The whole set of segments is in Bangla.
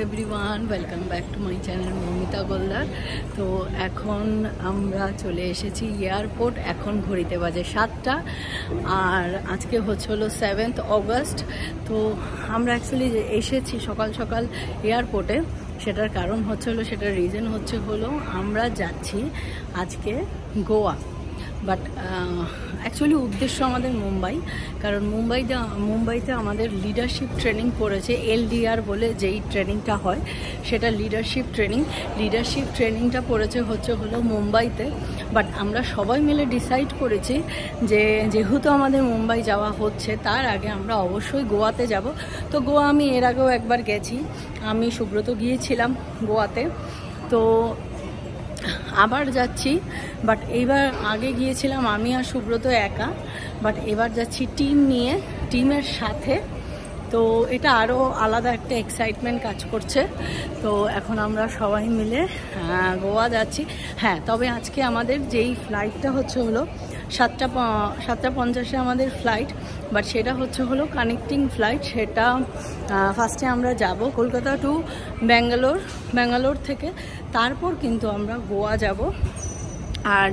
Everyone, welcome back to my channel Moumita Goldar. তো এখন আমরা চলে এসেছি এয়ারপোর্ট। এখন ঘড়িতে বাজে 7টা আর আজকে হলো 7th অগস্ট। তো আমরা অ্যাকচুয়ালি এসেছি সকাল সকাল এয়ারপোর্টে। সেটার কারণ সেটার রিজন হলো আমরা যাচ্ছি আজকে গোয়া। বাট অ্যাকচুয়ালি উদ্দেশ্য আমাদের মুম্বাই, কারণ মুম্বাইতে আমাদের লিডারশিপ ট্রেনিং পড়েছে। LDR বলে যেই ট্রেনিংটা হয় সেটা লিডারশিপ ট্রেনিংটা পড়েছে হলো মুম্বাইতে। বাট আমরা সবাই মিলে ডিসাইড করেছি যে যেহেতু আমাদের মুম্বাই যাওয়া হচ্ছে তার আগে আমরা অবশ্যই গোয়াতে যাব। তো গোয়া আমি এর আগেও একবার গেছি, আমি সুব্রত গিয়েছিলাম গোয়াতে, তো আবার যাচ্ছি। বাট এইবার আগে গিয়েছিলাম আমি আর সুব্রত একা, বাট এবার যাচ্ছি টিম নিয়ে, টিমের সাথে। তো এটা আরও আলাদা একটা এক্সাইটমেন্ট কাজ করছে। তো এখন আমরা সবাই মিলে গোয়া যাচ্ছি। হ্যাঁ, তবে আজকে আমাদের যেই ফ্লাইটটা হলো 7:50 আমাদের ফ্লাইট, বাট সেটা হলো কানেক্টিং ফ্লাইট। সেটা ফার্স্টে আমরা যাব কলকাতা টু ব্যাঙ্গালোর থেকে, তারপর কিন্তু আমরা গোয়া যাব। আর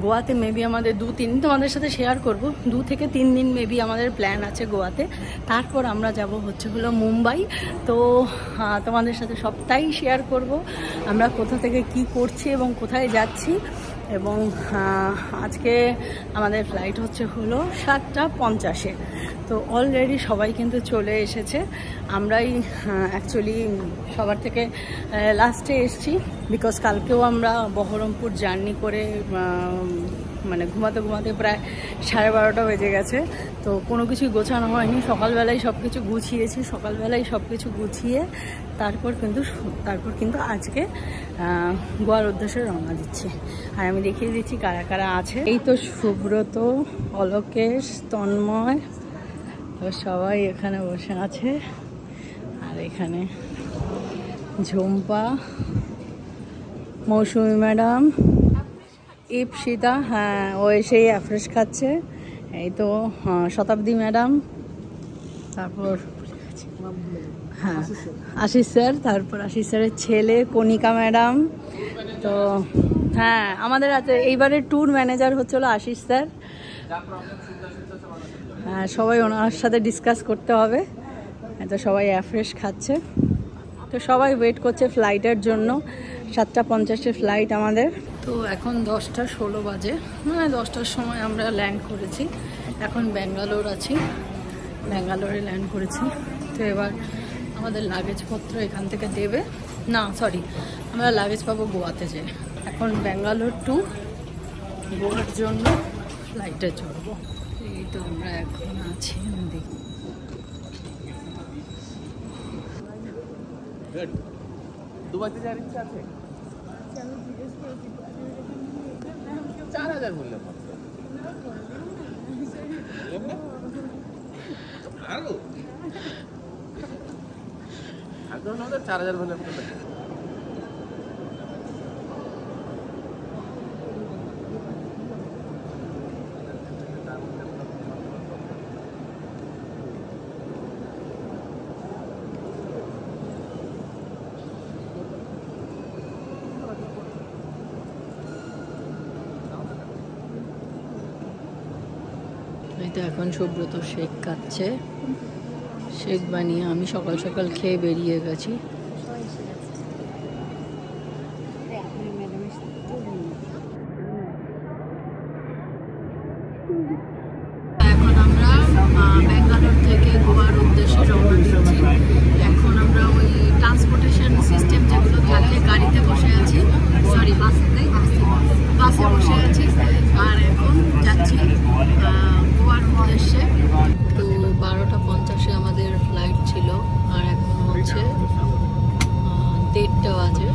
গোয়াতে মেবি আমাদের 2-3 দিন, তোমাদের সাথে শেয়ার করব, 2 থেকে 3 দিন মেবি আমাদের প্ল্যান আছে গোয়াতে। তারপর আমরা যাব হলো মুম্বাই। তো তোমাদের সাথে সবটাই শেয়ার করব, আমরা কোথা থেকে কি করছি এবং কোথায় যাচ্ছি। এবং আজকে আমাদের ফ্লাইট হলো 7:50-এ। তো অলরেডি সবাই কিন্তু চলে এসেছে। আমরাই অ্যাকচুয়ালি সবার থেকে লাস্টে এসছি, বিকজ কালকেও আমরা বহরমপুর জার্নি করে মানে ঘুমাতে প্রায় 12:30 বেজে গেছে। তো কোনো কিছুই গোছানো হয়নি, সকালবেলায় সব কিছু গুছিয়ে তারপর কিন্তু আজকে গোয়ার উদ্দেশ্যে রওনা দিচ্ছি। আর আমি দেখিয়ে দিচ্ছি কারা কারা আছে। এই তো সুব্রত, অলোকেশ, তন্ময়, তো সবাই এখানে বসে আছে। আর এখানে ঝুম্পা, মৌসুমি ম্যাডাম, ইপসিতা, হ্যাঁ ও এসেই অ্যাফ্রেশ খাচ্ছে। এই তো শতাব্দী ম্যাডাম, তারপর হ্যাঁ আশিস স্যার, তারপর আশিস স্যারের ছেলে কণিকা ম্যাডাম। তো হ্যাঁ, আমাদের আছে এইবারের ট্যুর ম্যানেজার হলো আশিস স্যার। হ্যাঁ, সবাই ওনার সাথে ডিসকাস করতে হবে। তো সবাই অ্যাফ্রেশ খাচ্ছে। তো সবাই ওয়েট করছে ফ্লাইটের জন্য, 7:50 ফ্লাইট আমাদের। তো এখন 10:16 বাজে, মানে 10টার সময় আমরা ল্যান্ড করেছি। এখন ব্যাঙ্গালোরে ল্যান্ড করেছি। তো এবার আমাদের লাগেজপত্র এখান থেকে দেবে, না সরি, আমরা লাগেজ পাবো গোয়াতে যেয়ে। এখন ব্যাঙ্গালোর টু গোয়ার জন্য ফ্লাইটে চড়বো। এই তো আমরা এখন আছি, দেখি দুবাইতে যাওয়ার ইচ্ছা আছে? 4,000 বললাম আরো 4,000 বললাম। এই তো এখন সুব্রত শেক খাচ্ছে, শেক বানিয়ে আমি সকাল সকাল খেয়ে বেরিয়ে গেছি। এখন আমরা ব্যাঙ্গালোর থেকে গোয়ার উদ্দেশ্যে রওনা দিচ্ছি। এখন আমরা ওই ট্রান্সপোর্টেশন সিস্টেম যেগুলো থাকে, গাড়িতে বসে আছি, সরি বাসে বসে আছি। আর এখন যাচ্ছি গোয়ার উদ্দেশ্যে। তো 12:50 আমাদের ফ্লাইট ছিল, আর এখন 1:30 বাজে,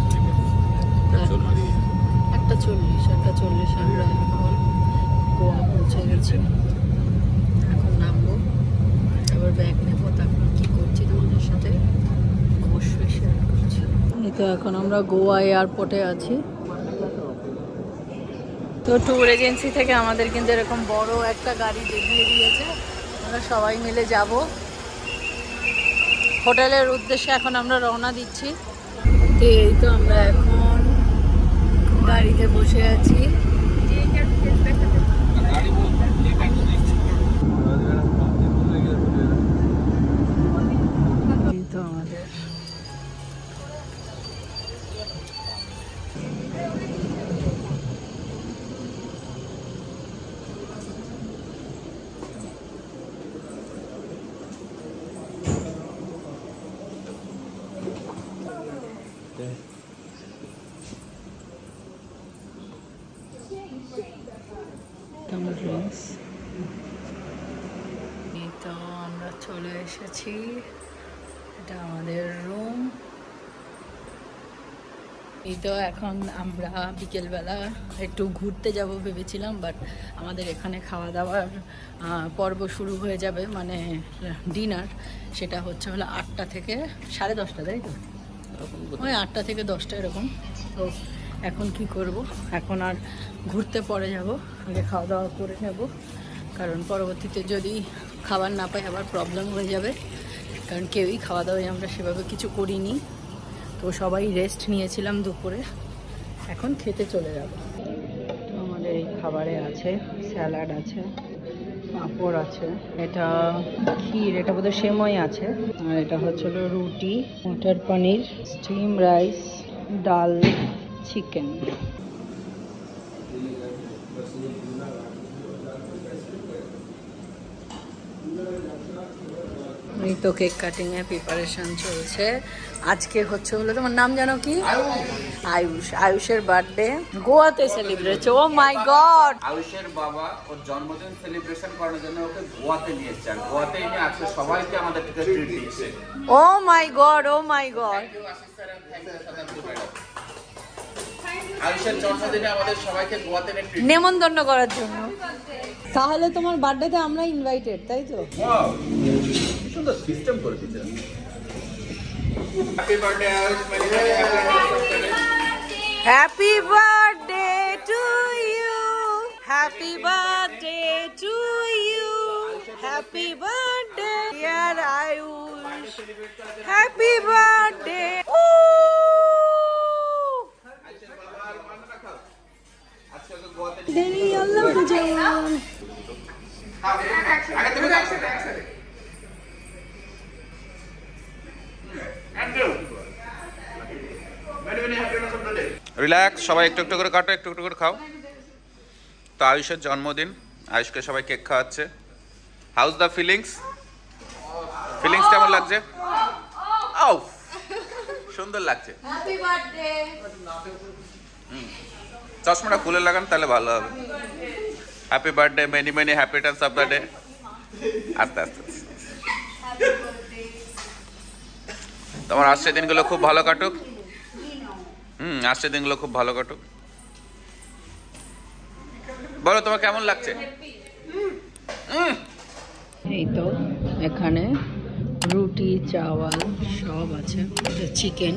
1:40 আমরা এখন গোয়া পৌঁছে গেছি। এখন নামবো, এবার ব্যাগ নেবো, তারপর কী করছি তোমাদের সাথে অবশ্যই শেয়ার করছি। এই তো এখন আমরা গোয়া এয়ারপোর্টে আছি। তো ট্যুর এজেন্সি থেকে আমাদের কিন্তু এরকম বড় একটা গাড়ি দেখিয়ে দিয়েছে, আমরা সবাই মিলে যাব। হোটেলের উদ্দেশ্যে এখন আমরা রওনা দিচ্ছি। তো এই তো আমরা এখন গাড়িতে বসে আছি। এই তো আমাদের ড্রিঙ্কস। এই তো আমরা চলে এসেছি, এটা আমাদের রুম। এই তো এখন আমরা বিকেলবেলা একটু ঘুরতে যাব ভেবেছিলাম, বাট আমাদের এখানে খাওয়া দাওয়ার পর্ব শুরু হয়ে যাবে, মানে ডিনার। সেটা হচ্ছে হলো 8টা থেকে 10:30, তাই তো? ওই 8টা থেকে 10টা এরকম। তো এখন কি করব, এখন আর ঘুরতে পরে যাব, আগে খাওয়া দাওয়া করে নেব, কারণ পরবর্তীতে যদি খাবার না পাই আবার প্রবলেম হয়ে যাবে, কারণ কেউই খাওয়া দাওয়ায় আমরা সেভাবে কিছু করিনি। তো সবাই রেস্ট নিয়েছিলাম দুপুরে, এখন খেতে চলে যাব। তো আমাদের এই খাবারে আছে স্যালাড আছে, পাঁপড় আছে, এটা ক্ষীর, এটা বোধহয় সেমই আছে, আর এটা হচ্ছিল রুটি, মটর পনির, স্টিম রাইস, ডাল, চিকেন। এই তো কেক কাটিং এর প্রিপারেশন চলছে। আজকে হচ্ছে হলো, তোমার নাম জানো কি? আয়ুষ। আয়ুষের বার্থডে গোয়াতে সেলিব্রেট। ও মাই গড, আয়ুষের বাবা ওর জন্মদিন সেলিব্রেশন করার জন্য ওকে গোয়াতে নিয়ে এসেছে, আর গোয়াতে এনে আজকে সবাইকে আমাদের থেকে ট্রিট দিচ্ছে। ও মাই গড, ও মাই গড। আয়ুষের জন্মদিনে আমাদের সবাইকে গোয়াতে নিয়ে ট্রিট নেমন্তন্ন করার জন্য। তাহলে তোমার বার্থডেতে আমরা ইনভাইটেড, তাই তো? কি সুন্দর সিস্টেম করে দিয়েছে। Happy birthday Ayush, many many happy birthday to you, happy birthday to you, happy birthday dear Ayush, happy birthday. দেরি আল্লাহ বুঝান। রিল্যাক্স, সবাই একটু একটু করে কাটো, একটু একটু করে খাও। তো আয়ুষের জন্মদিন, আয়ুষকে সবাই কেক খাওয়াচ্ছে। House the feelings? ফিলিংস কেমন লাগছে? আউ সুন্দর লাগছে। Happy birthday. চশমাটা খুলে লাগান, তাহলে ভালো হবে। Happy birthday, many many happy Returns of the day. আস্তে আস্তে। তোমার আসছে দিনগুলো খুব ভালো কাটুক। আসছে দিনগুলো খুব ভালো কাটুক। বলো তোমার কেমন লাগছে? এই তো এখানে রুটি, চাওয়াল সব আছে, চিকেন।